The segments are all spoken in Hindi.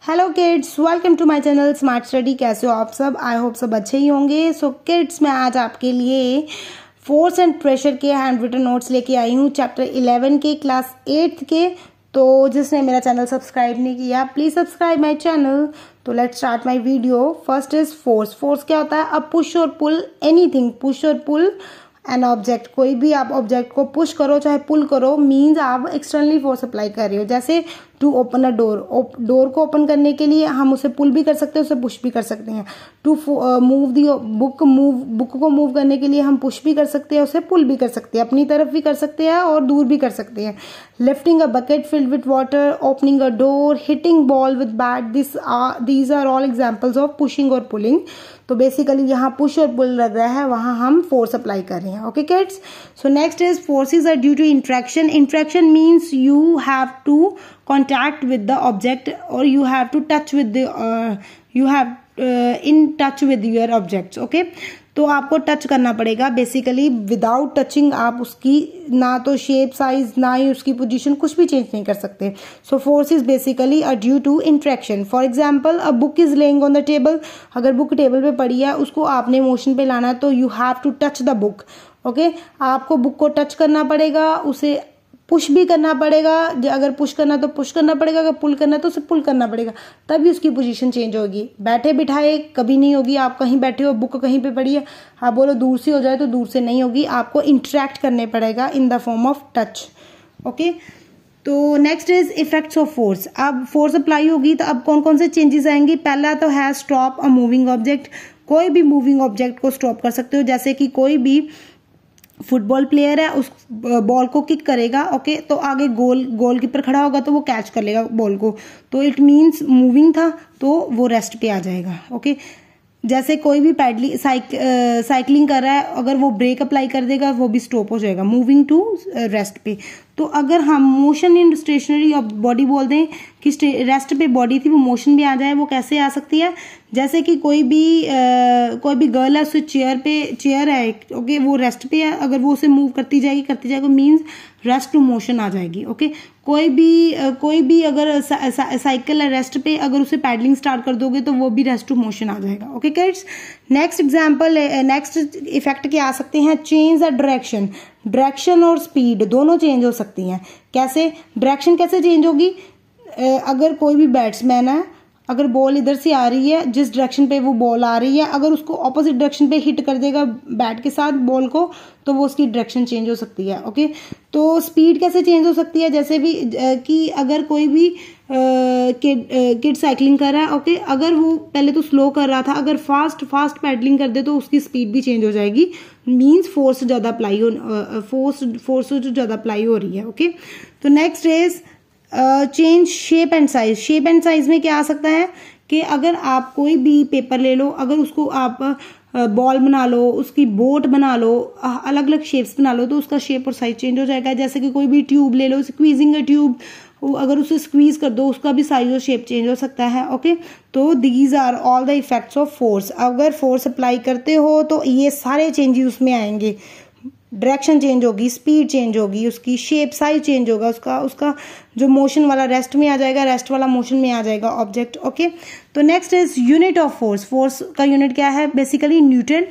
Hello kids, welcome to my channel Smart Study. कैसे हो आप सब? आई होप सब अच्छे ही होंगे। सो किड्स, मैं आज आपके लिए फोर्स एंड प्रेशर के हैंड रिटन नोट्स लेके आई हूँ, चैप्टर 11 के, क्लास 8th के। तो जिसने मेरा चैनल सब्सक्राइब नहीं किया, प्लीज सब्सक्राइब माय चैनल। तो let's start my video. First is force. Force क्या होता है? अब पुश और पुल एनीथिंग, पुश और पुल एन ऑब्जेक्ट, कोई भी आप ऑब्जेक्ट को पुश करो चाहे पुल करो, मीन्स आप एक्सटर्नली फोर्स अप्लाई कर रहे हो। जैसे to open a door, door को ओपन करने के लिए हम उसे पुल भी कर सकते हैं, उसे पुश भी कर सकते हैं। To move the book, book को मूव करने के लिए हम पुश भी कर सकते हैं, उसे पुल भी कर सकते हैं, अपनी तरफ भी कर सकते हैं और दूर भी कर सकते हैं। Lifting a bucket filled with water, opening a door, hitting ball with bat, these are all examples of pushing और पुलिंग। तो बेसिकली यहाँ पुश और पुल लग रहा है, वहां हम फोर्स अप्लाई कर रहे हैं। Okay kids, so next is forces are due to interaction. Interaction means you have to contact with the object or you have to touch with the in touch with your objects. okay, तो आपको टच करना पड़ेगा। बेसिकली विदाउट टचिंग आप उसकी ना तो शेप, साइज, ना ही उसकी पोजीशन, कुछ भी चेंज नहीं कर सकते। So force is basically a due to interaction. For example, a book is laying on the table. अगर बुक टेबल पे पड़ी है, उसको आपने मोशन पे लाना है, तो you have to touch the book. Okay, आपको बुक को टच करना पड़ेगा, उसे पुश भी करना पड़ेगा। अगर पुश करना तो पुश करना पड़ेगा, अगर पुल करना तो उसे पुल करना पड़ेगा, तभी उसकी पोजीशन चेंज होगी। बैठे बिठाए कभी नहीं होगी। आप कहीं बैठे हो, बुक कहीं पे पड़ी है, आप बोलो दूर से हो जाए, तो दूर से नहीं होगी, आपको इंटरेक्ट करने पड़ेगा in the form of touch. Okay, तो next is effects of force. अब फोर्स अप्लाई होगी तो अब कौन कौन से चेंजेस आएंगे? पहला तो है स्टॉप अ मूविंग ऑब्जेक्ट। कोई भी मूविंग ऑब्जेक्ट को स्टॉप कर सकते हो। जैसे कि कोई भी फुटबॉल प्लेयर है, उस बॉल को किक करेगा, ओके, तो आगे गोलकीपर खड़ा होगा तो वो कैच कर लेगा बॉल को, तो इट मीन्स मूविंग था, तो वो रेस्ट पे आ जाएगा। ओके, जैसे कोई भी साइकिलिंग कर रहा है, अगर वो ब्रेक अप्लाई कर देगा, वो भी स्टॉप हो जाएगा, मूविंग टू रेस्ट पे। तो अगर हम motion in stationary of body बोल दें कि रेस्ट पे बॉडी थी, वो मोशन में आ जाए, वो कैसे आ सकती है? जैसे कि कोई भी गर्ल है, उससे चेयर है, ओके, वो रेस्ट पे है, अगर वो उसे मूव करती जाएगी मीन्स रेस्ट टू मोशन आ जाएगी। ओके, कोई भी अगर साइकिल है रेस्ट पे, अगर उसे पैडलिंग स्टार्ट कर दोगे तो वो भी रेस्ट टू मोशन आ जाएगा। Okay kids, next example, next effect क्या आ सकते हैं? चेंज द डायरेक्शन और स्पीड दोनों चेंज हो सकती हैं। कैसे? डायरेक्शन कैसे चेंज होगी? अगर कोई भी बैट्समैन है, अगर बॉल इधर से आ रही है, जिस डायरेक्शन पे वो बॉल आ रही है, अगर उसको ऑपोजिट डायरेक्शन पे हिट कर देगा बैट के साथ बॉल को, तो वो उसकी डायरेक्शन चेंज हो सकती है। ओके, तो स्पीड कैसे चेंज हो सकती है? जैसे भी कि अगर कोई भी किड साइकिलिंग कर रहा है, ओके, अगर वो पहले तो स्लो कर रहा था, अगर फास्ट पैडलिंग कर दे तो उसकी स्पीड भी चेंज हो जाएगी, मीन्स फोर्स ज्यादा अप्लाई हो रही है। ओके, तो next is change shape and size. Shape and size में क्या आ सकता है कि अगर आप कोई भी पेपर ले लो, अगर उसको आप बॉल बना लो, उसकी बोट बना लो, अलग अलग शेप्स बना लो, तो उसका शेप और साइज चेंज हो जाएगा। जैसे कि कोई भी ट्यूब ले लो, स्क्वीजिंग अ ट्यूब, अगर उसे स्क्वीज कर दो, उसका भी साइज और शेप चेंज हो सकता है। ओके, तो these are all the effects of force. अगर फोर्स अप्लाई करते हो तो ये सारे चेंजेस उसमें आएंगे। डायरेक्शन चेंज होगी, स्पीड चेंज होगी, उसकी शेप, साइज चेंज होगा, उसका जो मोशन वाला रेस्ट में आ जाएगा, रेस्ट वाला मोशन में आ जाएगा ऑब्जेक्ट। ओके, तो next is unit of force. Force का यूनिट क्या है? Basically Newton.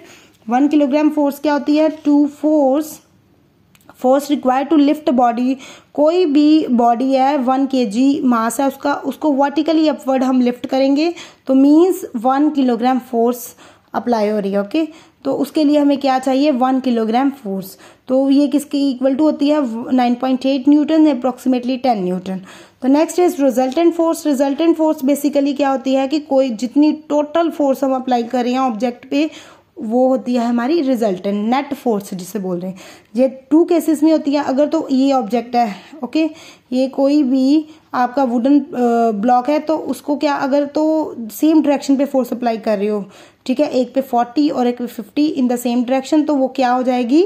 1 किलोग्राम फोर्स क्या होती है? To force required to lift body. कोई भी बॉडी है, 1 kg मास है उसको वर्टिकली अपवर्ड हम लिफ्ट करेंगे, तो मीन्स 1 किलोग्राम फोर्स अप्लाई हो रही है। ओके, तो उसके लिए हमें क्या चाहिए? 1 किलोग्राम फोर्स। तो ये किसकी इक्वल टू होती है? 9.8 न्यूटन, अप्रोक्सीमेटली 10 न्यूटन। तो next is resultant force. Resultant force basically क्या होती है कि कोई जितनी टोटल फोर्स हम अप्लाई कर रहे हैं ऑब्जेक्ट पे, वो होती है हमारी रिजल्टेंट, नेट फोर्स जिसे बोल रहे हैं। ये 2 केसेस में होती है। अगर तो ये ऑब्जेक्ट है, ओके, ये कोई भी आपका वुडन ब्लॉक है, तो उसको क्या, अगर तो सेम डायरेक्शन पे फोर्स अप्लाई कर रहे हो, ठीक है, एक पे 40 और एक पे 50 इन द सेम डायरेक्शन, तो वो क्या हो जाएगी?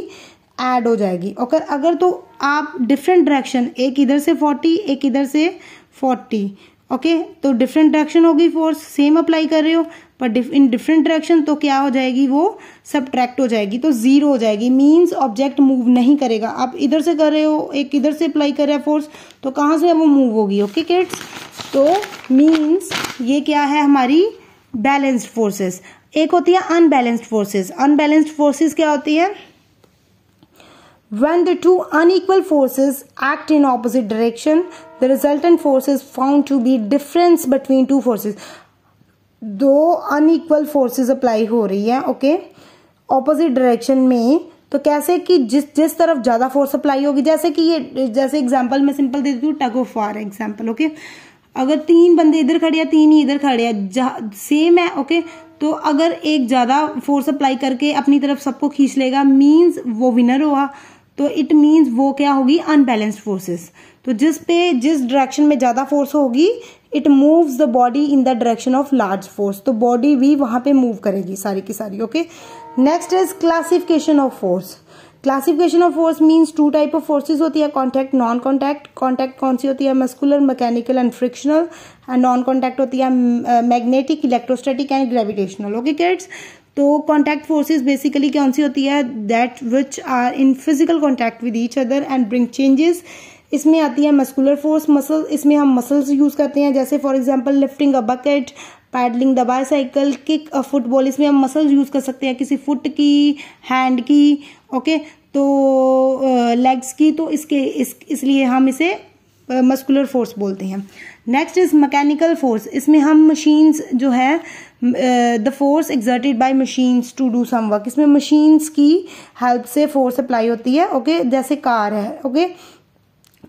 ऐड हो जाएगी। ओके, अगर तो आप डिफरेंट डायरेक्शन, एक इधर से 40, एक इधर से 40, ओके, तो डिफरेंट डायरेक्शन होगी, फोर्स सेम अप्लाई कर रहे हो, पर इन डिफरेंट डायरेक्शन तो क्या हो जाएगी, वो सबट्रैक्ट हो जाएगी, तो जीरो हो जाएगी। मीन्स ऑब्जेक्ट मूव नहीं करेगा। आप इधर से कर रहे हो, एक इधर से अप्लाई कर रहा है फोर्स, तो कहाँ से वो मूव होगी। ओके किड्स, तो मीन्स ये क्या है हमारी बैलेंस्ड फोर्सेस। एक होती है अनबैलेंस्ड फोर्सेस। अनबैलेंस्ड फोर्सेस क्या होती है, when the two unequal forces act in opposite direction, the resultant force is found to be difference between two forces. दो अनइक्वल फोर्सेस अप्लाई हो रही है ओके ऑपोजिट डायरेक्शन में, तो कैसे कि जिस तरफ ज्यादा फोर्स अप्लाई होगी, जैसे कि ये जैसे एग्जांपल मैं सिंपल दे देती हूँ, tug of war example. Okay, अगर 3 बंदे इधर खड़े हैं, 3 ही इधर खड़े हैं, सेम है ओके, तो अगर एक ज्यादा फोर्स अप्लाई करके अपनी तरफ सबको खींच लेगा, मीन्स वो विनर हुआ, तो इट मीन्स वो क्या होगी, अनबैलेंस्ड फोर्सेस। तो जिस डायरेक्शन में ज्यादा फोर्स होगी, it moves the body in the direction of large force, तो बॉडी भी वहां पे मूव करेगी सारी की सारी। Okay, next is classification of force. Classification of force means 2 type of forces होती है, कॉन्टैक्ट, नॉन कॉन्टैक्ट। कॉन्टैक्ट कौन सी होती है, muscular, mechanical and frictional, and non contact होती है magnetic, electrostatic and gravitational. Okay kids, तो कॉन्टैक्ट फोर्सेस बेसिकली कौन सी होती है, that which are in physical contact with each other and bring changes. इसमें आती है मस्कुलर फोर्स, मसल, इसमें हम मसल्स यूज करते हैं, जैसे for example lifting a bucket, pedalling the bicycle, kick a football, इसमें हम मसल्स यूज कर सकते हैं, किसी फुट की, हैंड की, ओके, तो लेग्स की, तो इसलिए हम इसे मस्कुलर फोर्स बोलते हैं। Next is mechanical force. इसमें हम मशीन्स जो है, the force exerted by machines to do some work, इसमें मशीन्स की हेल्प से फोर्स अप्लाई होती है। ओके, जैसे कार है, ओके,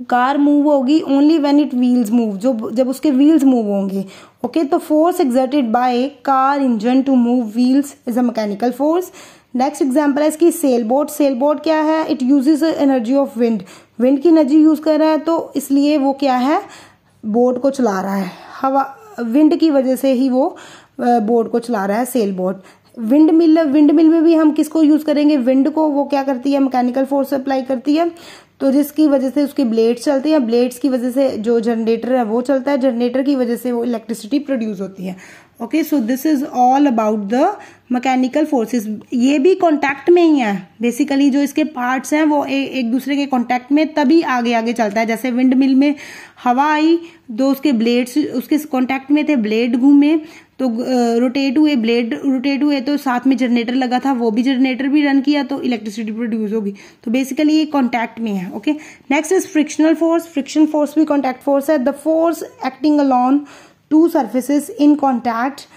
कार मूव होगी only when it wheels move, जब उसके व्हील्स मूव होंगे। ओके, तो force exerted by car engine to move wheels is a mechanical force. Next example है इसकी सेल बोट। सेल बोट क्या है, it uses energy of wind, wind की एनर्जी यूज कर रहा है, तो इसलिए वो क्या है, बोट को चला रहा है, हवा, विंड की वजह से ही वो बोट को चला रहा है, सेल बोट। विंड मिल में भी हम किसको यूज करेंगे, विंड को, वो क्या करती है, मैकेनिकल फोर्स अप्लाई करती है, तो जिसकी वजह से उसके ब्लेड्स चलते हैं, ब्लेड्स की वजह से जो जनरेटर है वो चलता है, जनरेटर की वजह से वो इलेक्ट्रिसिटी प्रोड्यूस होती है। Okay, so this is all about the mechanical forces. ये भी कांटेक्ट में ही है बेसिकली, जो इसके पार्ट्स हैं वो एक दूसरे के कांटेक्ट में तभी आगे चलता है। जैसे विंड मिल में हवा आई, दो उसके ब्लेड्स उसके कांटेक्ट में थे, ब्लेड घूमे तो रोटेट हुए तो साथ में जनरेटर लगा था, वो भी जनरेटर भी रन किया तो इलेक्ट्रिसिटी प्रोड्यूस होगी। तो बेसिकली ये कांटेक्ट में है। Okay, next is frictional force. Friction force भी कांटेक्ट फोर्स है। The force acting alone two surfaces in contact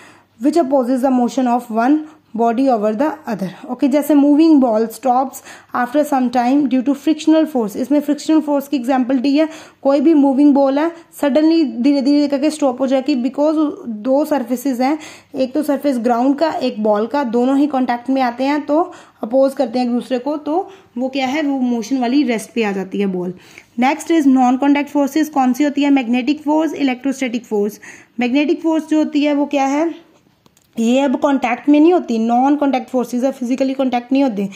which opposes the motion of one body over the other. Okay, जैसे moving ball stops after some time due to frictional force। इसमें frictional force की एग्जांपल दी है, कोई भी moving ball है सडनली धीरे धीरे करके स्टॉप हो जाएगी, बिकॉज 2 सर्फेसिस हैं, एक तो सर्फेस ग्राउंड का, एक बॉल का, दोनों ही कॉन्टैक्ट में आते हैं तो अपोज करते हैं एक दूसरे को, तो वो क्या है, वो मोशन वाली रेस्ट पे आ जाती है ball. Next is non contact forces. कौन सी होती है, magnetic force, electrostatic force. Magnetic force जो होती है वो क्या है, ये अब कांटेक्ट में नहीं होती, नॉन कांटेक्ट फोर्सेस है, फिजिकली कांटेक्ट नहीं होते।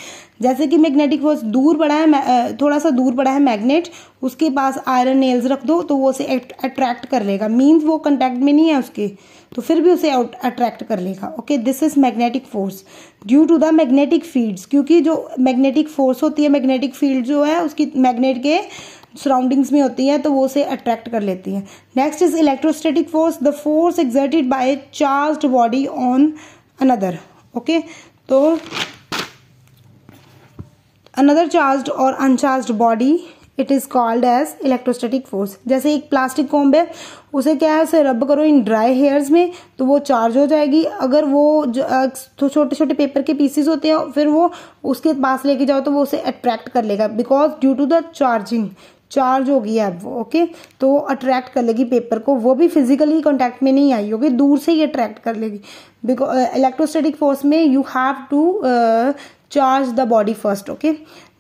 जैसे कि मैग्नेटिक फोर्स दूर पड़ा है, थोड़ा सा दूर पड़ा है मैग्नेट, उसके पास आयरन नेल्स रख दो तो वो उसे अट्रैक्ट कर लेगा, मीन्स वो कांटेक्ट में नहीं है उसके, तो फिर भी उसे अट्रैक्ट कर लेगा। Okay, this is magnetic force due to the magnetic fields, क्योंकि जो मैग्नेटिक फोर्स होती है, मैग्नेटिक फील्ड जो है उसकी मैग्नेट के सराउंडिंग्स में होती है तो वो उसे अट्रैक्ट कर लेती है। Next is electrostatic force. The force exerted by charged body on another. Okay, तो अनदर चार्ज्ड और uncharged body, it is called as electrostatic force. जैसे एक प्लास्टिक कॉम्ब है, उसे क्या है, उसे रब करो इन ड्राई हेयर्स में तो वो चार्ज हो जाएगी। अगर वो तो छोटे छोटे पेपर के पीसेस होते हैं, फिर वो उसके पास लेके जाओ तो वो उसे अट्रैक्ट कर लेगा, because due to the charging, charge हो गई है अब वो। ओके, तो अट्रैक्ट कर लेगी पेपर को, वो भी फिजिकली कांटेक्ट में नहीं आई होगी, दूर से ही अट्रैक्ट कर लेगी। बिकॉज इलेक्ट्रोस्टैटिक फोर्स में you have to charge the body first. Okay,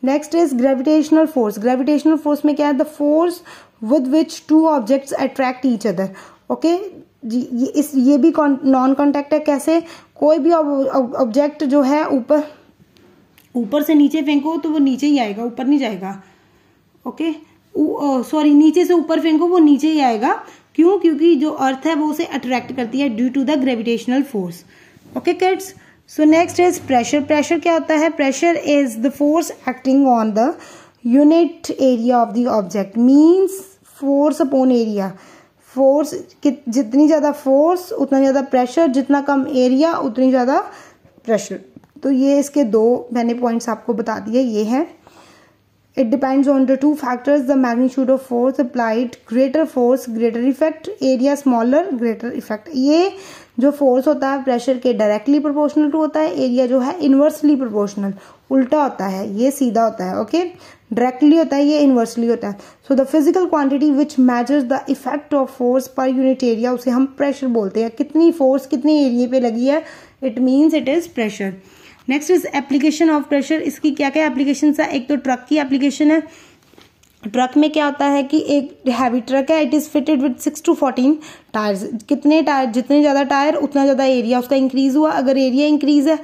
next is gravitational force. Gravitational force में क्या है, the force with which 2 objects attract each other. Okay, ये भी नॉन कॉन्टैक्ट है। कैसे, कोई भी ऑब्जेक्ट जो है ऊपर से नीचे फेंको तो वो नीचे ही आएगा, ऊपर नहीं जाएगा। ओके, सॉरी, नीचे से ऊपर फेंको वो नीचे ही आएगा। क्यों, क्योंकि जो अर्थ है वो उसे अट्रैक्ट करती है due to the gravitational force. Okay kids, so next is pressure. Pressure क्या होता है? Pressure is the force acting on the unit area of the object, means force upon area. Force जितनी ज़्यादा फोर्स उतना ज़्यादा प्रेशर, जितना कम एरिया उतनी ज़्यादा प्रेशर। तो ये इसके दो मैंने पॉइंट्स आपको बता दिए, ये हैं। It depends on the two factors, the magnitude of force applied, greater force greater effect, area smaller greater effect. ये जो फोर्स होता है प्रेशर के डायरेक्टली प्रोपोर्शनल टू होता है, एरिया जो है इनवर्सली प्रोपोर्शनल, उल्टा होता है, ये सीधा होता है। ओके, डायरेक्टली होता है, ये इनवर्सली होता है। So the physical quantity which measures the effect of force per unit area, उसे हम प्रेशर बोलते हैं। कितनी फोर्स कितनी एरिया पे लगी है, it means it is pressure. Next is application of pressure. इसकी क्या क्या एप्लीकेशन है? एक तो ट्रक की एप्लीकेशन है। ट्रक में क्या होता है कि एक हैवी ट्रक है, it is fitted with 6 to 14 tyres. कितने टायर, जितने ज्यादा टायर उतना ज्यादा एरिया उसका इंक्रीज हुआ। अगर एरिया इंक्रीज है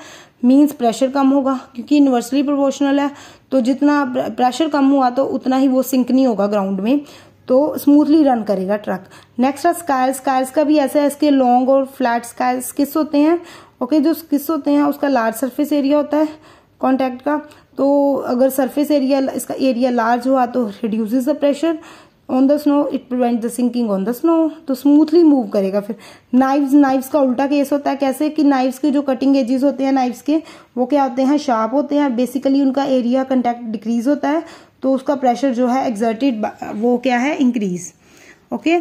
मीन्स प्रेशर कम होगा, क्योंकि इनवर्सली प्रोपोर्शनल है। तो जितना प्रेशर कम हुआ तो उतना ही वो सिंक नहीं होगा ग्राउंड में, तो स्मूथली रन करेगा ट्रक। नेक्स्ट है स्कायर्स। स्कायर्स का भी ऐसा है, इसके लॉन्ग और फ्लैट स्कायर्स किस होते हैं? ओके, जो किस होते हैं उसका लार्ज सरफेस एरिया होता है कॉन्टैक्ट का। तो अगर सरफेस एरिया, इसका एरिया लार्ज हुआ तो reduces the pressure on the snow, it prevent the sinking on the snow, तो स्मूथली मूव करेगा। फिर नाइव्स का उल्टा केस होता है। कैसे कि नाइव्स के जो कटिंग एजेस होते हैं नाइव्स के, वो क्या होते हैं? शार्प होते हैं। बेसिकली उनका एरिया कंटैक्ट डिक्रीज होता है, तो उसका प्रेशर जो है एक्सर्टेड वो क्या है? इंक्रीज। ओके,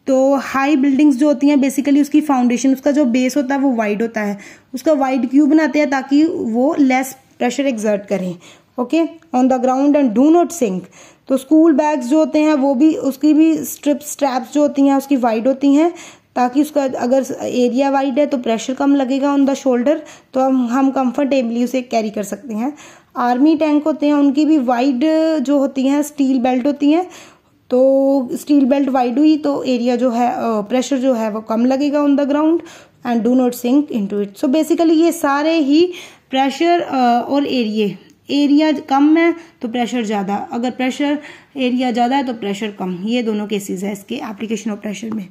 तो हाई बिल्डिंग्स जो होती हैं बेसिकली उसकी फाउंडेशन, उसका जो बेस होता है वो वाइड होता है। उसका वाइड क्यों बनाते हैं? ताकि वो लेस प्रेशर एक्सर्ट करें। Okay, on the ground and do not sink. तो स्कूल बैग्स जो होते हैं वो भी, उसकी भी स्ट्रैप्स जो होती हैं उसकी वाइड होती हैं, ताकि उसका अगर एरिया वाइड है तो प्रेशर कम लगेगा ऑन द शोल्डर, तो हम कंफर्टेबली उसे कैरी कर सकते हैं। आर्मी टैंक होते हैं, उनकी भी वाइड जो होती हैं स्टील बेल्ट होती हैं, तो स्टील बेल्ट वाइड हुई तो एरिया जो है प्रेशर जो है वो कम लगेगा on the ground and do not sink into it. So basically ये सारे ही प्रेशर और एरिया कम है तो प्रेशर ज़्यादा, अगर प्रेशर एरिया ज़्यादा है तो प्रेशर कम, ये दोनों केसेस है इसके एप्लीकेशन ऑफ प्रेशर में।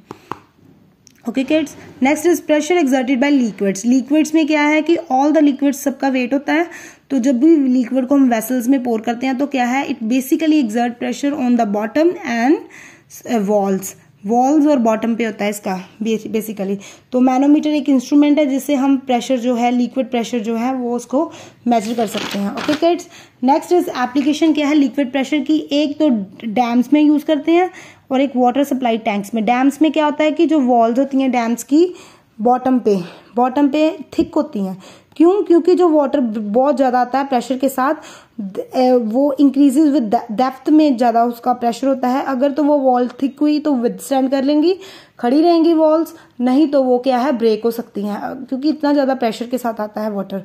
Okay kids, next is pressure exerted by liquids. Liquids में क्या है कि ऑल द लिक्विड्स सबका वेट होता है, तो जब भी लिक्विड को हम वेसल्स में पोर करते हैं तो क्या है? It basically exert pressure on the bottom and walls और बॉटम पे होता है इसका बेसिकली। तो मैनोमीटर एक इंस्ट्रूमेंट है जिससे हम प्रेशर जो है, लिक्विड प्रेशर जो है वो उसको मेजर कर सकते हैं। Okay kids, next is application क्या है लिक्विड प्रेशर की? एक तो डैम्स में यूज करते हैं और एक वाटर सप्लाई टैंक्स में। डैम्स में क्या होता है कि जो वॉल्स होती हैं डैम्स की बॉटम पे थिक होती हैं। क्यों? क्योंकि जो वाटर बहुत ज़्यादा आता है प्रेशर के साथ, वो इंक्रीजेज विद डेप्थ में ज़्यादा उसका प्रेशर होता है। अगर तो वो वॉल थिक हुई तो विदस्टैंड कर लेंगी, खड़ी रहेंगी वॉल्स, नहीं तो वो क्या है? ब्रेक हो सकती हैं, क्योंकि इतना ज़्यादा प्रेशर के साथ आता है वाटर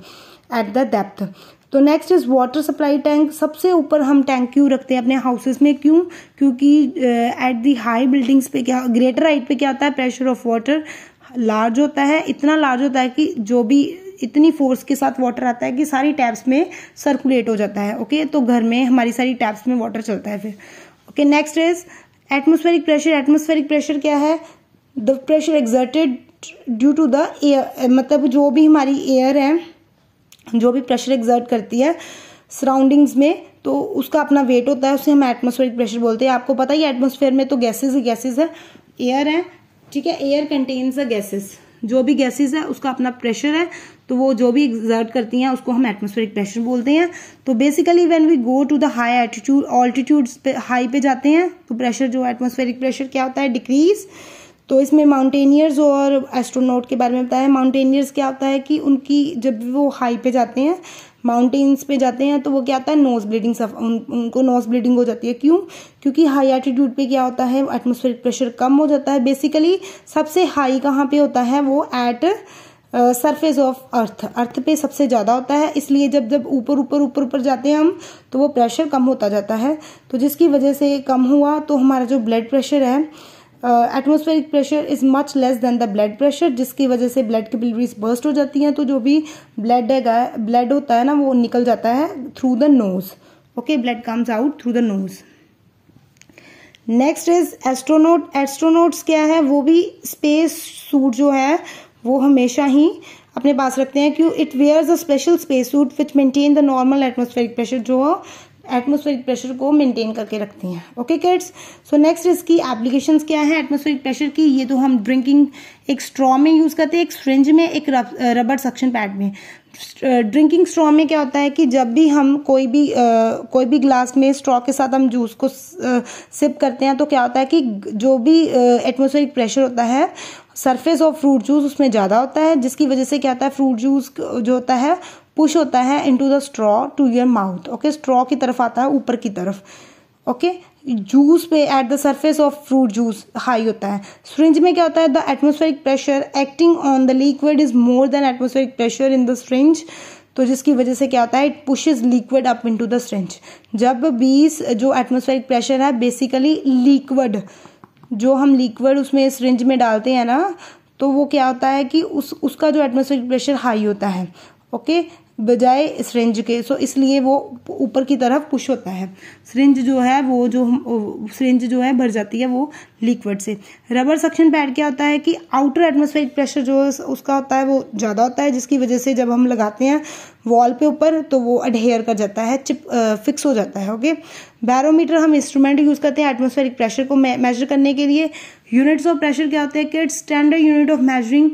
एट द डेप्थ। तो next is water supply tank. सबसे ऊपर हम टैंक क्यों रखते हैं अपने हाउसेस में? क्यों? क्योंकि एट दी हाई बिल्डिंग्स पे क्या, ग्रेटर हाइट पे क्या होता है? प्रेशर ऑफ वाटर लार्ज होता है, इतना लार्ज होता है कि जो भी इतनी फोर्स के साथ वाटर आता है कि सारी टैप्स में सर्कुलेट हो जाता है। ओके, तो घर में हमारी सारी टैप्स में वाटर चलता है फिर। Okay, next is atmospheric pressure. Atmospheric pressure क्या है? The pressure exerted due to the air, मतलब जो भी हमारी एयर है जो भी प्रेशर एक्सर्ट करती है सराउंडिंग्स में, तो उसका अपना वेट होता है, उसे हम एटमॉस्फेरिक प्रेशर बोलते हैं। आपको पता ही एटमॉस्फेयर में तो गैसेस है, एयर है, ठीक है, एयर कंटेन्स द गैसेस, जो भी गैसेस है उसका अपना प्रेशर है, तो वो जो भी एक्सर्ट करती हैं उसको हम एटमॉस्फेरिक प्रेशर बोलते हैं। तो basically when we go to the high altitude, altitudes पे हाई पे जाते हैं तो प्रेशर जो एटमॉस्फेरिक प्रेशर क्या होता है? डिक्रीज। तो इसमें माउंटेनियर्स और एस्ट्रोनॉट के बारे में बताया। माउंटेनियर्स क्या होता है कि उनकी जब वो हाई पे जाते हैं, माउंटेन्स पे जाते हैं, तो वो क्या होता है? नोज ब्लीडिंग, उनको नोज ब्लीडिंग हो जाती है। क्यों? क्योंकि हाई एल्टीट्यूड पे क्या होता है? एटमॉस्फेरिक प्रेशर कम हो जाता है। बेसिकली सबसे हाई कहाँ पे होता है? वो एट सरफेस ऑफ अर्थ पे सबसे ज्यादा होता है, इसलिए जब ऊपर जाते हैं हम तो वो प्रेशर कम होता जाता है। तो जिसकी वजह से कम हुआ तो हमारा जो ब्लड प्रेशर है, atmospheric pressure is much less than the blood pressure, जिसकी वजह से ब्लड कैपिलरीज बर्स्ट हो जाती हैं, तो जो भी ब्लड होता है ना वो निकल जाता है through the nose. Okay, blood comes out through the nose. Next is astronaut. Astronauts क्या है? वो भी स्पेस सूट जो है वो हमेशा ही अपने पास रखते हैं क्यों? It wears a special space suit which maintain the normal atmospheric pressure, जो एटमॉस्फेरिक प्रेशर को मेंटेन करके रखती हैं। ओके किड्स, सो नेक्स्ट इसकी एप्लीकेशंस क्या है एटमॉस्फेरिक प्रेशर की? ये तो हम ड्रिंकिंग एक स्ट्रॉ में यूज़ करते हैं, एक सिरिंज में, एक रबर सक्शन पैड में। ड्रिंकिंग स्ट्रॉ में क्या होता है कि जब भी हम कोई भी ग्लास में स्ट्रॉ के साथ हम जूस को सिप करते हैं तो क्या होता है कि जो भी एटमॉस्फेरिक प्रेशर होता है सरफेस ऑफ फ्रूट जूस उसमें ज़्यादा होता है, जिसकी वजह से क्या होता है फ्रूट जूस जो होता है पुश होता है into the straw to your mouth. Okay, straw की तरफ आता है, ऊपर की तरफ। ओके, जूस पे at the surface of fruit juice high होता है। सिरिंज में क्या होता है? The atmospheric pressure acting on the liquid is more than atmospheric pressure in the syringe, तो जिसकी वजह से क्या होता है? It pushes liquid up into the syringe. जब भी जो एटमॉस्फेरिक प्रेशर है बेसिकली लिक्विड, जो हम लिक्विड उसमें सिरिंज में डालते हैं ना, तो वो क्या होता है कि उसका जो एटमॉस्फेरिक प्रेशर हाई होता है। ओके, बजाय सिरिंज के, सो इसलिए वो ऊपर की तरफ पुश होता है। सिरिंज जो है सिरिंज जो है भर जाती है वो लिक्विड से। रबर सक्शन पैड क्या होता है कि आउटर एटमॉस्फेरिक प्रेशर जो उसका होता है वो ज़्यादा होता है, जिसकी वजह से जब हम लगाते हैं वॉल पे ऊपर तो वो अडहेयर कर जाता है, फिक्स हो जाता है। ओके, बैरोमीटर हम इंस्ट्रूमेंट यूज़ करते हैं एटमॉस्फेरिक प्रेशर को मेजर करने के लिए। यूनिट्स ऑफ प्रेशर क्या होते हैं kids? Standard unit of measuring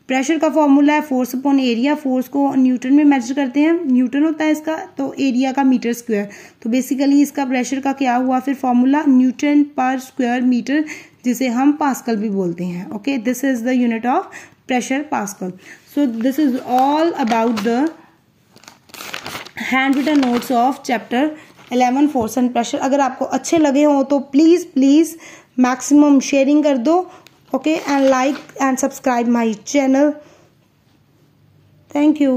pressure का फॉर्मूला है फोर्स अपॉन एरिया। फोर्स को न्यूटन में मेजर करते हैं, न्यूटन होता है इसका, तो एरिया का मीटर स्क्वायर। तो बेसिकली इसका प्रेशर का क्या हुआ फिर formula? Newton per square metre, जिसे हम पास्कल भी बोलते हैं। Okay, this is the unit of pressure, pascal. So this is all about the handwritten notes of chapter 11 force and pressure. अगर आपको अच्छे लगे हो तो प्लीज मैक्सिमम शेयरिंग कर दो। Okay, and like and subscribe my channel. Thank you.